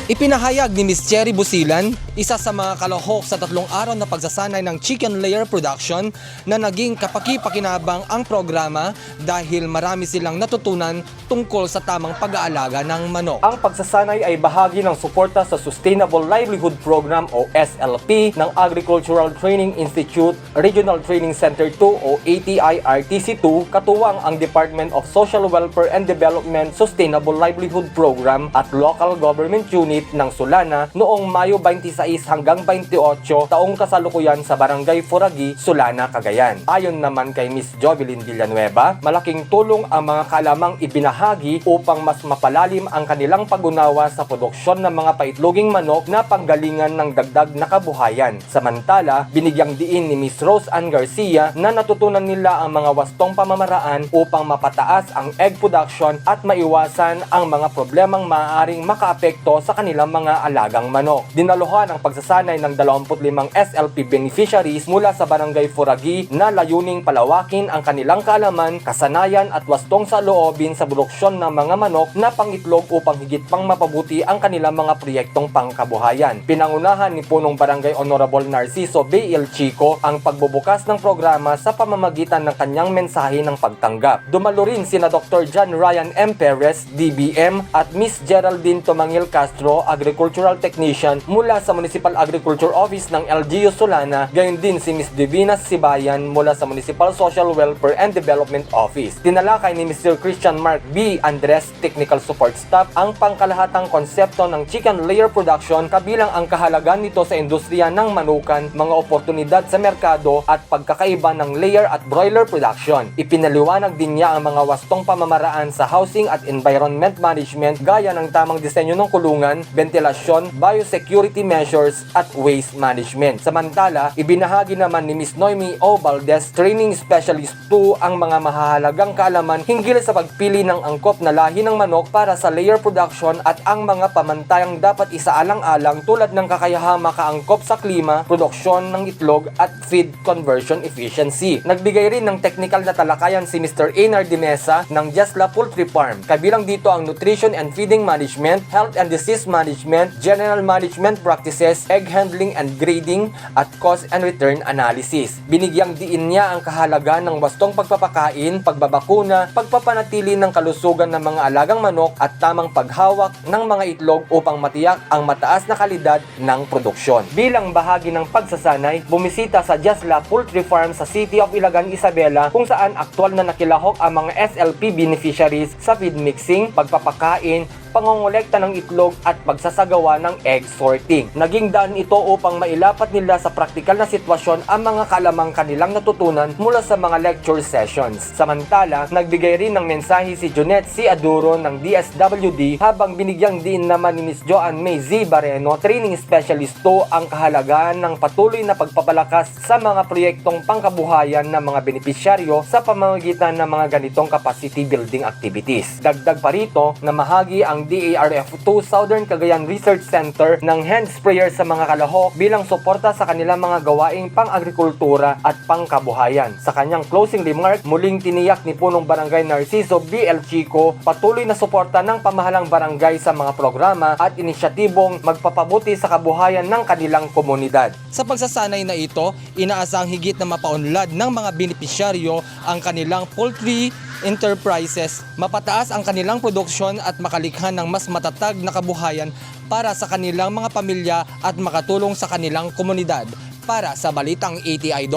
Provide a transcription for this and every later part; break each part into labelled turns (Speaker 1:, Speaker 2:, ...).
Speaker 1: Ipinahayag ni Ms. Cherry Busilan, isa sa mga kalahok sa 3 araw na pagsasanay ng chicken layer production, na naging kapaki-pakinabang ang programa dahil marami silang natutunan tungkol sa tamang pag-aalaga ng manok. Ang pagsasanay ay bahagi ng suporta sa Sustainable Livelihood Program o SLP ng Agricultural Training Institute Regional Training Center 2 o ATI-RTC2, katuwang ang Department of Social Welfare and Development Sustainable Livelihood Program at Local Government Unit ng Sulana noong Mayo 26 hanggang 28 taong kasalukuyan sa Barangay Furagi, Sulana, Cagayan. Ayon naman kay Ms. Jovelyn Villanueva, malaking tulong ang mga kalamang ibinahagi upang mas mapalalim ang kanilang pag-unawa sa produksyon ng mga paitloging manok na panggalingan ng dagdag na kabuhayan. Samantala, binigyang diin ni Ms. Rose Ann Garcia na natutunan nila ang mga wastong pamamaraan upang mapataas ang egg production at maiwasan ang mga problemang maaaring makaapekto sa kanilang mga alagang manok. Dinaluhan ang pagsasanay ng 25 SLP beneficiaries mula sa Barangay Furagi na layuning palawakin ang kanilang kaalaman, kasanayan at wastong saloobin sa produksyon ng mga manok na pangitlog upang higit pang mapabuti ang kanilang mga proyektong pangkabuhayan. Pinangunahan ni Punong Barangay Honorable Narciso B. El Chico ang pagbubukas ng programa sa pamamagitan ng kanyang mensahe ng pagtanggap. Dumalo rin sina Dr. John Ryan M. Perez, DBM, at Miss Geraldine Tomangil Castro, Agricultural Technician mula sa Municipal Agriculture Office ng LGU Sulana, gayon din si Miss Divina Sibayan mula sa Municipal Social Welfare and Development Office. Tinalakay ni Mr. Christian Mark B. Andres, Technical Support Staff, ang pangkalahatang konsepto ng chicken layer production, kabilang ang kahalagan nito sa industriya ng manukan, mga oportunidad sa merkado at pagkakaiba ng layer at broiler production. Ipinaliwanag din niya ang mga wastong pamamaraan sa housing at environment management gaya ng tamang disenyo ng kulungan, ventilasyon, biosecurity measures at waste management. Samantala, ibinahagi naman ni Ms. Noemi O. Valdez, Training Specialist 2, ang mga mahahalagang kaalaman hinggil sa pagpili ng angkop na lahi ng manok para sa layer production at ang mga pamantayang dapat isaalang-alang tulad ng kakayahang makaangkop sa klima, produksyon ng itlog at feed conversion efficiency. Nagbigay rin ng technical na talakayan si Mr. Einar de Mesa ng Jasla Poultry Farm. Kabilang dito ang nutrition and feeding management, health and disease management, general management practices, egg handling and grading, at cost and return analysis. Binigyang diin niya ang kahalagaan ng wastong pagpapakain, pagbabakuna, pagpapanatili ng kalusugan ng mga alagang manok at tamang paghawak ng mga itlog upang matiyak ang mataas na kalidad ng produksyon. Bilang bahagi ng pagsasanay, bumisita sa Jasla Poultry Farm sa City of Ilagan, Isabela, kung saan aktwal na nakilahok ang mga SLP beneficiaries sa feed mixing, pagpapakain, pangongolekta ng itlog at pagsasagawa ng egg sorting. Naging daan ito upang mailapat nila sa praktikal na sitwasyon ang mga kalamang kanilang natutunan mula sa mga lecture sessions. Samantala, nagbigay rin ng mensahe si Junette C. Aduro ng DSWD, habang binigyang din naman ni Ms. Joanne May Z. Bareno, Training Specialist 2, ang kahalagaan ng patuloy na pagpapalakas sa mga proyektong pangkabuhayan ng mga benepisyaryo sa pamamagitan ng mga ganitong capacity building activities. Dagdag pa rito na mahagi ang DARF2 Southern Cagayan Research Center ng hand sprayer sa mga kalahok bilang suporta sa kanilang mga gawaing pang-agrikultura at pangkabuhayan. Sa kanyang closing remark, muling tiniyak ni Punong Barangay Narciso B. El Chico patuloy na suporta ng pamahalang barangay sa mga programa at inisyatibong magpapabuti sa kabuhayan ng kanilang komunidad. Sa pagsasanay na ito, inaasahang higit na mapaunlad ng mga benepisyaryo ang kanilang poultry enterprises, mapataas ang kanilang produksyon at makalikha ng mas matatag na kabuhayan para sa kanilang mga pamilya at makatulong sa kanilang komunidad. Para sa Balitang ATI2,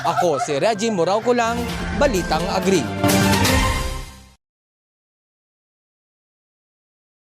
Speaker 1: ako si Reggie Morauco lang, Balitang Agri.